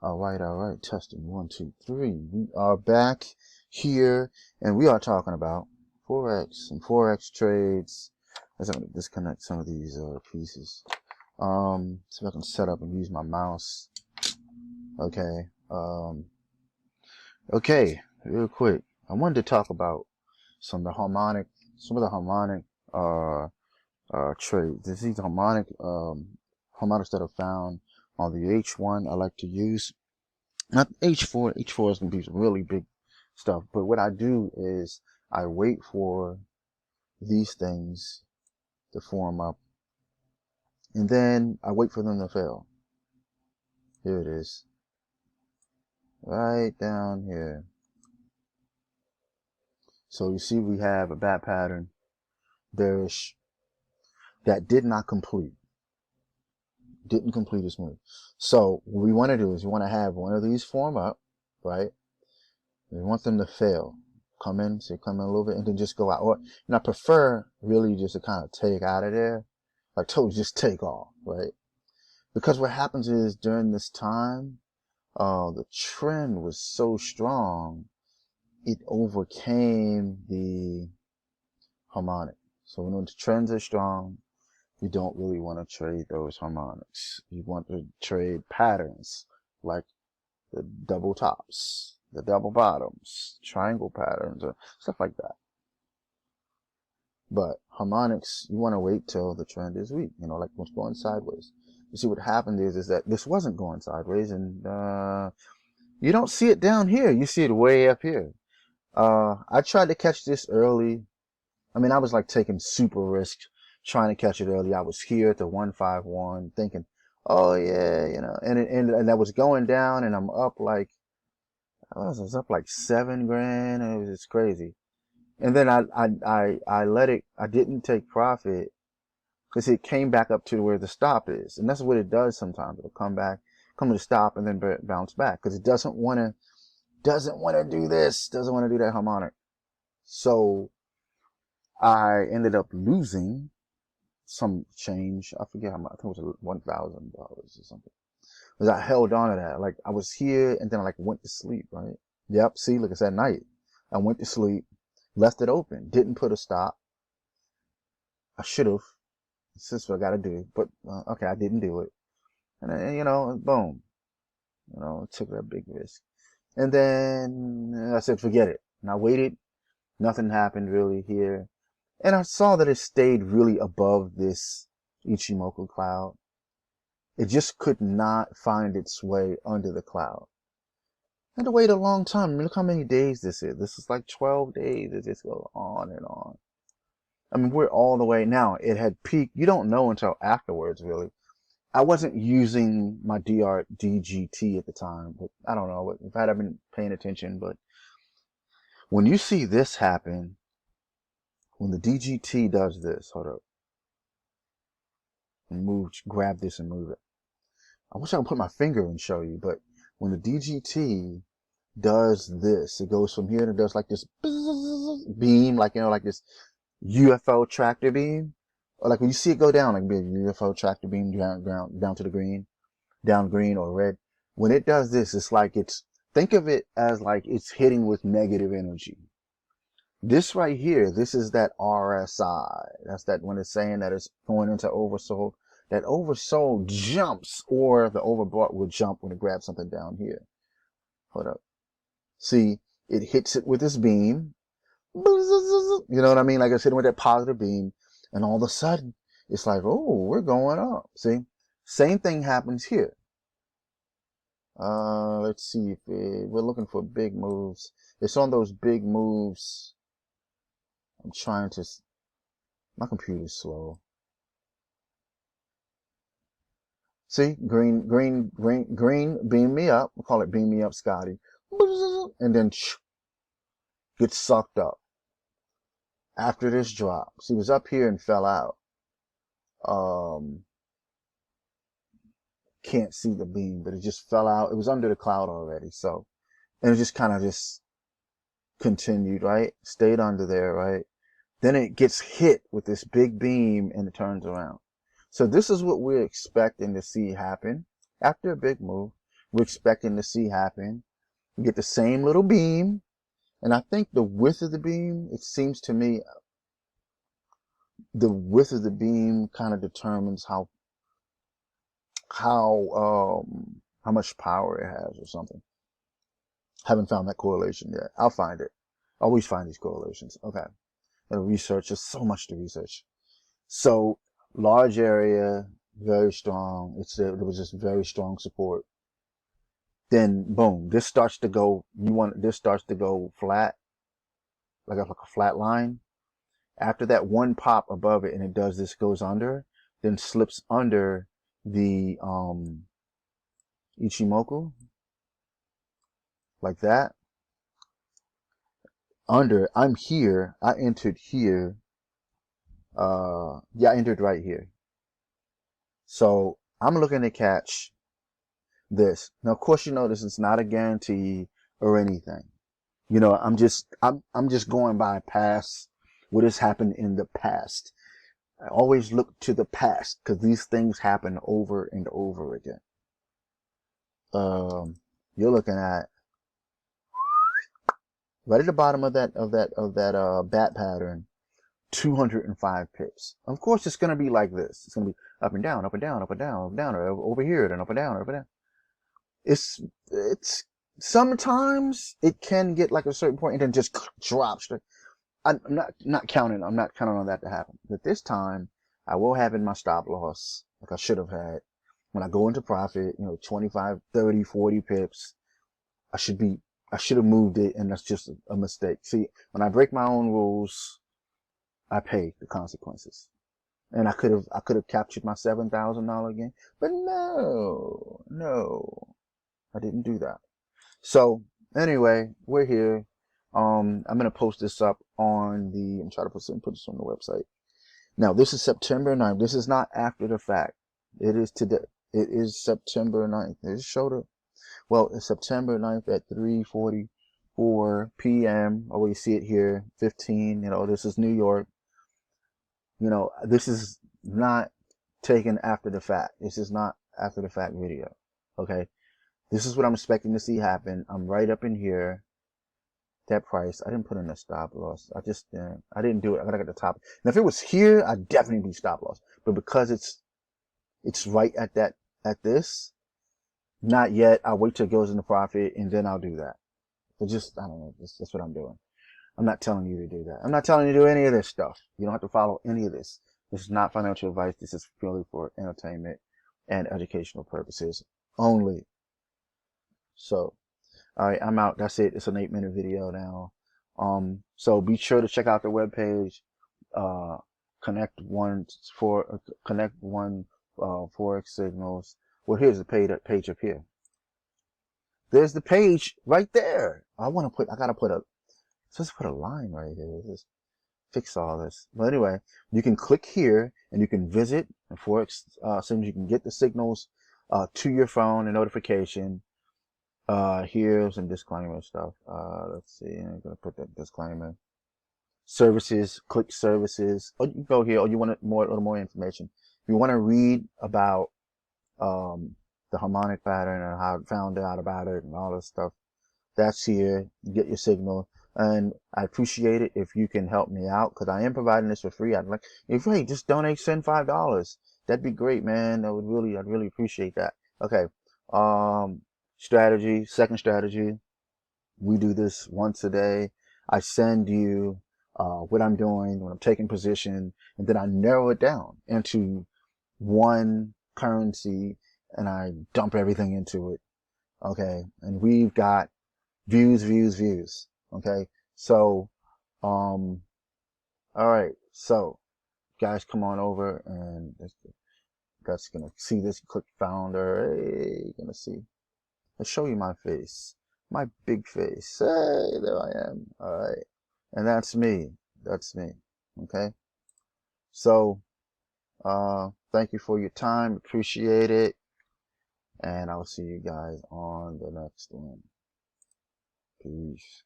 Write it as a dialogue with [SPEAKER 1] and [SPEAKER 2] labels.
[SPEAKER 1] All right. Testing 1, 2, 3. We are back here, and we are talking about Forex and Forex trades. I'm going to disconnect some of these pieces. See if I can set up and use my mouse. Okay. Okay. Real quick, I wanted to talk about some of the harmonic trades. These harmonics that are found on the H1. I like to use. Not H4. H4 is going to be some really big stuff. But what I do is I wait for these things to form up. And then I wait for them to fail. Here it is. Right down here. So you see we have a bad pattern. Bearish. That did not complete. Didn't complete its move. So what we want to do is we want to have one of these form up, right? We want them to fail. Come in a little bit and then just go out. Or, I prefer really just to kind of take out of there. Like totally just take off, right? Because what happens is during this time, the trend was so strong, it overcame the harmonic. So when the trends are strong, you don't really want to trade those harmonics. You want to trade patterns like the double tops, the double bottoms, triangle patterns, or stuff like that. But harmonics, you want to wait till the trend is weak, like what's going sideways. You see what happened is that this wasn't going sideways, and you don't see it down here. You see it way up here. I tried to catch this early. I mean, I was like taking super risk trying to catch it early. I was here at the 151 thinking, oh yeah, and that was going down, and I'm up like, I was up like $7 grand. It was just crazy. And then I let it, I didn't take profit because it came back up to where the stop is. And that's what it does sometimes. It'll come to the stop and then bounce back because it doesn't want to do this, doesn't want to do that harmonic. So I ended up losing some change. I forget how much. I think it was $1,000 or something. Because I held on to that. Like I was here and then I went to sleep, right? Yep. See, look, it's at night. I went to sleep, left it open, didn't put a stop. I should have. This is what I got to do. But okay, I didn't do it. And then, boom. Took that big risk. And then I said, forget it. And I waited. Nothing happened really here. And I saw that it stayed really above this Ichimoku cloud. It just could not find its way under the cloud. I had to wait a long time. I mean, look how many days this is. This is like 12 days. It just goes on and on. I mean, we're all the way now. It had peaked. You don't know until afterwards, really. I wasn't using my DGT at the time, but I don't know if I had been paying attention. But when you see this happen, when the DGT does this, hold up, and grab this and move it. I wish I could put my finger and show you, but when the DGT does this, it goes from here and it does like this beam, like this UFO tractor beam, or like when you see it go down, like a UFO tractor beam down to the green, down green or red. When it does this, it's like think of it as like it's hitting with negative energy. This right here, this is that RSI. That's that when it's saying that it's going into oversold. That oversold jumps, or the overbought will jump when it grabs something down here. Hold up. See, it hits it with this beam. You know what I mean? Like it's hitting with that positive beam. And all of a sudden, it's like, oh, we're going up. See? Same thing happens here. Let's see if we're looking for big moves. It's on those big moves. I'm trying to, my computer's slow. See, green, beam me up. We'll call it beam me up, Scotty. And then gets sucked up. After this drop. See, it was up here and fell out. Can't see the beam, but it just fell out. It was under the cloud already. So, and it just kind of just continued, right? Stayed under there, right? Then it gets hit with this big beam and it turns around. So this is what we're expecting to see happen after a big move. we're expecting to see happen. We get the same little beam, and I think the width of the beam, it seems to me, the width of the beam kind of determines how much power it has or something. Haven't found that correlation yet. I'll find it. I always find these correlations. Okay. And research, there's so much to research. So large area, very strong. There was just very strong support. Then boom, this starts to go, this starts to go flat, like a flat line. After that one pop above it, and it does this, goes under, then slips under the Ichimoku, like that. Under, I'm here, I entered here. Yeah, I entered right here. So I'm looking to catch this. Now, of course, you know, this is not a guarantee or anything. You know, I'm just going by past, what has happened in the past. I always look to the past because these things happen over and over again. You're looking at right at the bottom of that bat pattern, 205 pips. Of course, it's going to be like this. It's going to be up and down, up and down, up and down, up and down, or over here, then up and down, up and down. It's sometimes it can get like a certain point and then just drop straight. I'm not counting on that to happen. But this time, I will have in my stop loss, like I should have had. When I go into profit, you know, 25, 30, 40 pips, I should have moved it, and that's just a mistake. See, when I break my own rules, I pay the consequences. And I could have captured my $7,000 gain, but no, I didn't do that. So anyway, we're here. I'm going to post this up on I'm trying to put this on the website. Now, this is September 9th. This is not after the fact. It is today. It is September 9th. It's September 9th at 3:44 p.m. Oh, you see it here, 15. You know, this is New York. You know, this is not taken after the fact. This is not after the fact video. Okay. This is what I'm expecting to see happen. I'm right up in here. That price, I didn't put in a stop loss. I didn't do it. I gotta get the top. And if it was here, I'd definitely be stop loss. But because it's right at this, not yet. I'll wait till it goes into profit and then I'll do that. But I don't know. That's what I'm doing. I'm not telling you to do that. I'm not telling you to do any of this stuff. You don't have to follow any of this. This is not financial advice. This is purely for entertainment and educational purposes only. So, all right, I'm out. That's it. It's an 8-minute video now. So be sure to check out the webpage. Connect one Forex signals. Well, here's the page up here. There's the page right there. Just put a line right here. Just fix all this. But anyway, you can click here and you can visit the Forex signals. You can get the signals to your phone, a notification. Here's some disclaimer stuff. Let's see. I'm gonna put that disclaimer. Services, click services. Or you can go here, or you want a little more information. If you want to read about the harmonic pattern and how I found out about it and all this stuff, that's here. You get your signal. And I appreciate it if you can help me out, because I am providing this for free. I'd like, hey, just donate, send $5. That'd be great, man. I'd really appreciate that. Okay. Second strategy. We do this once a day. I send you what I'm doing when I'm taking position, and then I narrow it down into one currency and I dump everything into it. Okay. And we've got views. Okay. So, all right. So guys, come on over and that's gonna see this. Click founder. Hey, gonna see. Let's show you my face, my big face. Hey, there I am. All right. And that's me. Okay. So, thank you for your time. Appreciate it. And I'll see you guys on the next one. Peace.